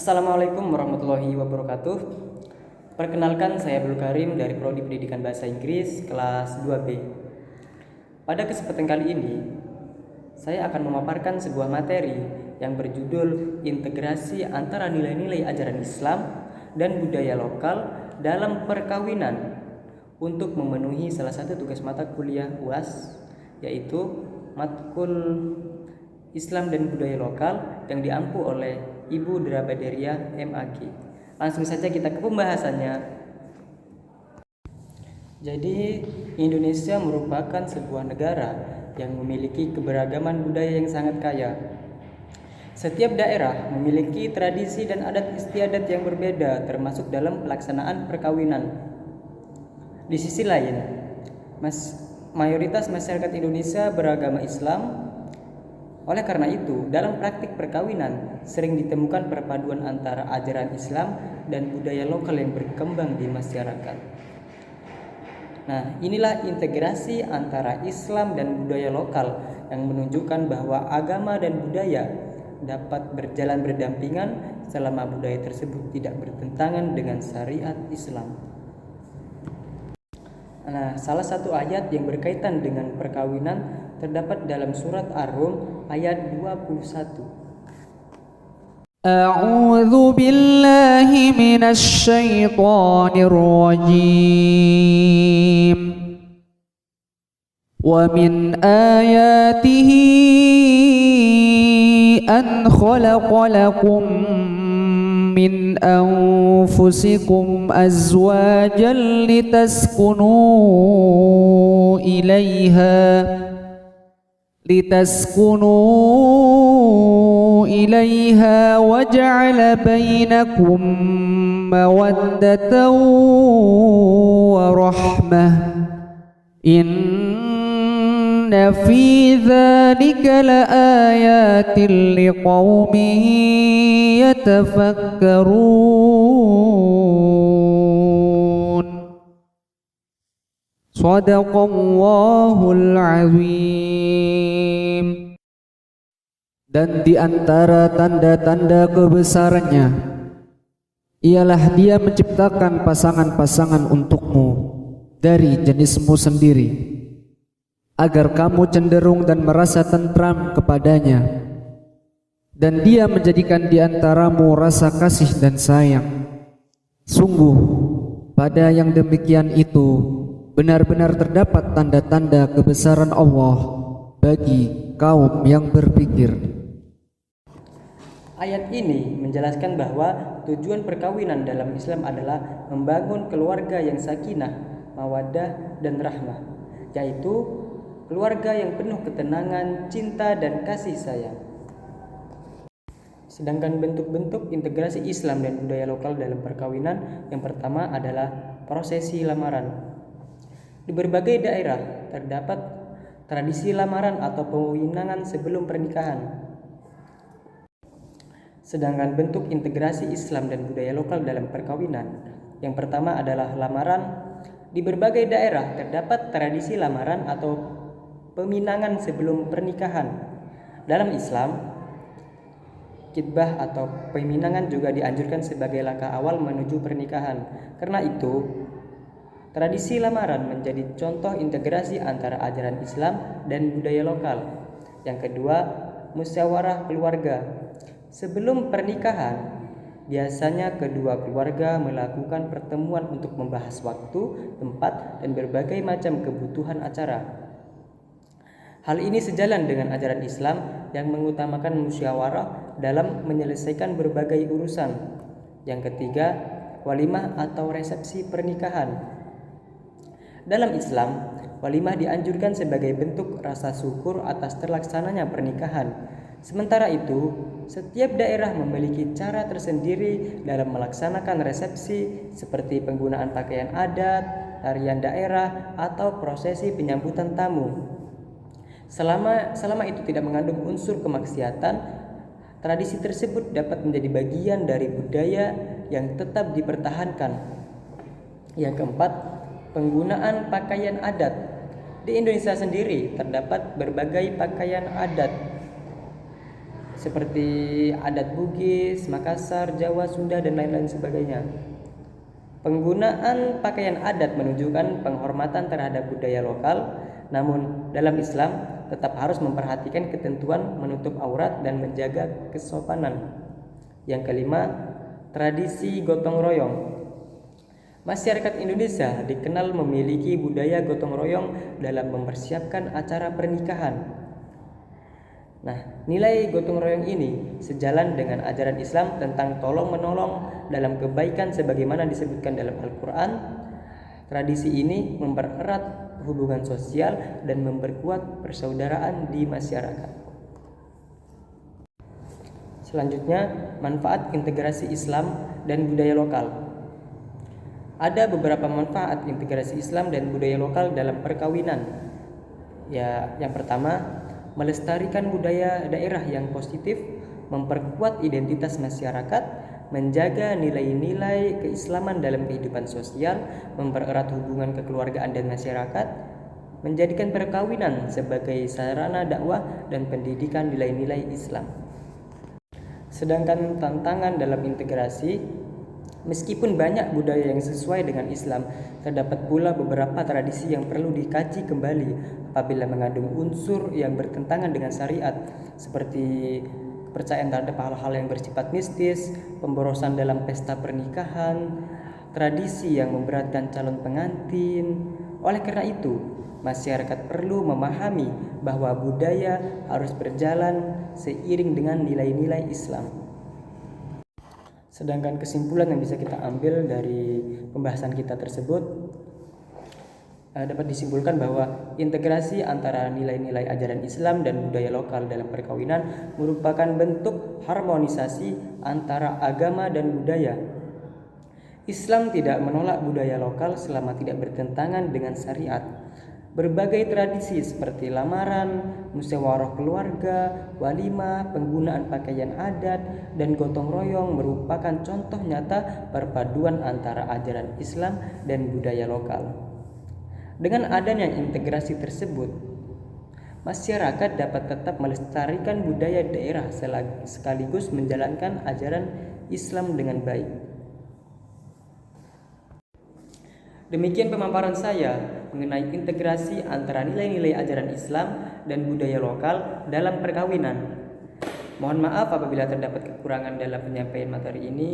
Assalamualaikum warahmatullahi wabarakatuh. Perkenalkan, saya Abdul Karim dari Prodi Pendidikan Bahasa Inggris kelas 2B. Pada kesempatan kali ini, saya akan memaparkan sebuah materi yang berjudul Integrasi antara nilai-nilai ajaran Islam dan budaya lokal dalam perkawinan untuk memenuhi salah satu tugas mata kuliah UAS, yaitu matkul Islam dan budaya lokal yang diampu oleh Ibu Drabaderia MAG. Langsung saja kita ke pembahasannya. Jadi, Indonesia merupakan sebuah negara yang memiliki keberagaman budaya yang sangat kaya. Setiap daerah memiliki tradisi dan adat istiadat yang berbeda, termasuk dalam pelaksanaan perkawinan. Di sisi lain, mayoritas masyarakat Indonesia beragama Islam. Oleh karena itu, dalam praktik perkawinan sering ditemukan perpaduan antara ajaran Islam dan budaya lokal yang berkembang di masyarakat. Nah, inilah integrasi antara Islam dan budaya lokal yang menunjukkan bahwa agama dan budaya dapat berjalan berdampingan selama budaya tersebut tidak bertentangan dengan syariat Islam. Nah, salah satu ayat yang berkaitan dengan perkawinan terdapat dalam surat Ar-Rum ayat 21. A'udzu billahi minasy syaithanir rajim. Wa min ayatihi an khalaqa lakum min anfusikum azwajan litaskunu ilaiha wa ja'ala bainakum mawaddatan wa rahmah. Inna fi dzalika laayatin liqaumin yatafakkarun. Shadaqallahul azim. Dan di antara tanda-tanda kebesarannya ialah Dia menciptakan pasangan-pasangan untukmu dari jenismu sendiri, agar kamu cenderung dan merasa tentram kepadanya, dan Dia menjadikan di antaramu rasa kasih dan sayang. Sungguh, pada yang demikian itu benar-benar terdapat tanda-tanda kebesaran Allah bagi kaum yang berpikir. Ayat ini menjelaskan bahwa tujuan perkawinan dalam Islam adalah membangun keluarga yang sakinah, mawaddah, dan rahmah, yaitu keluarga yang penuh ketenangan, cinta, dan kasih sayang. Sedangkan bentuk-bentuk integrasi Islam dan budaya lokal dalam perkawinan yang pertama adalah prosesi lamaran. Di berbagai daerah terdapat tradisi lamaran atau pewinangan sebelum pernikahan. Sedangkan bentuk integrasi Islam dan budaya lokal dalam perkawinan yang pertama adalah lamaran. Di berbagai daerah terdapat tradisi lamaran atau peminangan sebelum pernikahan. Dalam Islam, khitbah atau peminangan juga dianjurkan sebagai langkah awal menuju pernikahan. Karena itu, tradisi lamaran menjadi contoh integrasi antara ajaran Islam dan budaya lokal. Yang kedua, musyawarah keluarga. Sebelum pernikahan, biasanya kedua keluarga melakukan pertemuan untuk membahas waktu, tempat, dan berbagai macam kebutuhan acara. Hal ini sejalan dengan ajaran Islam yang mengutamakan musyawarah dalam menyelesaikan berbagai urusan. Yang ketiga, walimah atau resepsi pernikahan. Dalam Islam, walimah dianjurkan sebagai bentuk rasa syukur atas terlaksananya pernikahan. Sementara itu, setiap daerah memiliki cara tersendiri dalam melaksanakan resepsi, seperti penggunaan pakaian adat, tarian daerah, atau prosesi penyambutan tamu. Selama itu tidak mengandung unsur kemaksiatan, tradisi tersebut dapat menjadi bagian dari budaya yang tetap dipertahankan. Yang keempat, penggunaan pakaian adat. Di Indonesia sendiri terdapat berbagai pakaian adat seperti adat Bugis, Makassar, Jawa, Sunda, dan lain-lain sebagainya. Penggunaan pakaian adat menunjukkan penghormatan terhadap budaya lokal, namun dalam Islam tetap harus memperhatikan ketentuan menutup aurat dan menjaga kesopanan. Yang kelima, tradisi gotong royong. Masyarakat Indonesia dikenal memiliki budaya gotong royong dalam mempersiapkan acara pernikahan. Nah, nilai gotong royong ini sejalan dengan ajaran Islam tentang tolong-menolong dalam kebaikan sebagaimana disebutkan dalam Al-Quran. Tradisi ini mempererat hubungan sosial dan memperkuat persaudaraan di masyarakat. Selanjutnya, manfaat integrasi Islam dan budaya lokal. Ada beberapa manfaat integrasi Islam dan budaya lokal dalam perkawinan. Ya, yang pertama, melestarikan budaya daerah yang positif, memperkuat identitas masyarakat, menjaga nilai-nilai keislaman dalam kehidupan sosial, mempererat hubungan kekeluargaan dan masyarakat, menjadikan perkawinan sebagai sarana dakwah dan pendidikan nilai-nilai Islam. Sedangkan tantangan dalam integrasi, meskipun banyak budaya yang sesuai dengan Islam, terdapat pula beberapa tradisi yang perlu dikaji kembali apabila mengandung unsur yang bertentangan dengan syariat, seperti kepercayaan terhadap hal-hal yang bersifat mistis, pemborosan dalam pesta pernikahan, tradisi yang memberatkan calon pengantin. Oleh karena itu, masyarakat perlu memahami bahwa budaya harus berjalan seiring dengan nilai-nilai Islam. Sedangkan kesimpulan yang bisa kita ambil dari pembahasan kita tersebut dapat disimpulkan bahwa integrasi antara nilai-nilai ajaran Islam dan budaya lokal dalam perkawinan merupakan bentuk harmonisasi antara agama dan budaya. Islam tidak menolak budaya lokal selama tidak bertentangan dengan syariat. Berbagai tradisi seperti lamaran, musyawarah keluarga, walimah, penggunaan pakaian adat, dan gotong royong merupakan contoh nyata perpaduan antara ajaran Islam dan budaya lokal. Dengan adanya integrasi tersebut, masyarakat dapat tetap melestarikan budaya daerah sekaligus menjalankan ajaran Islam dengan baik. Demikian pemaparan saya mengenai integrasi antara nilai-nilai ajaran Islam dan budaya lokal dalam perkawinan. Mohon maaf apabila terdapat kekurangan dalam penyampaian materi ini.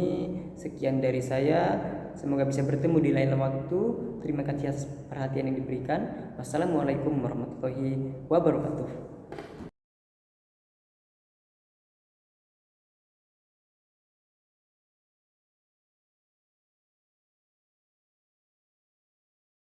Sekian dari saya. Semoga bisa bertemu di lain waktu. Terima kasih atas perhatian yang diberikan. Wassalamualaikum warahmatullahi wabarakatuh.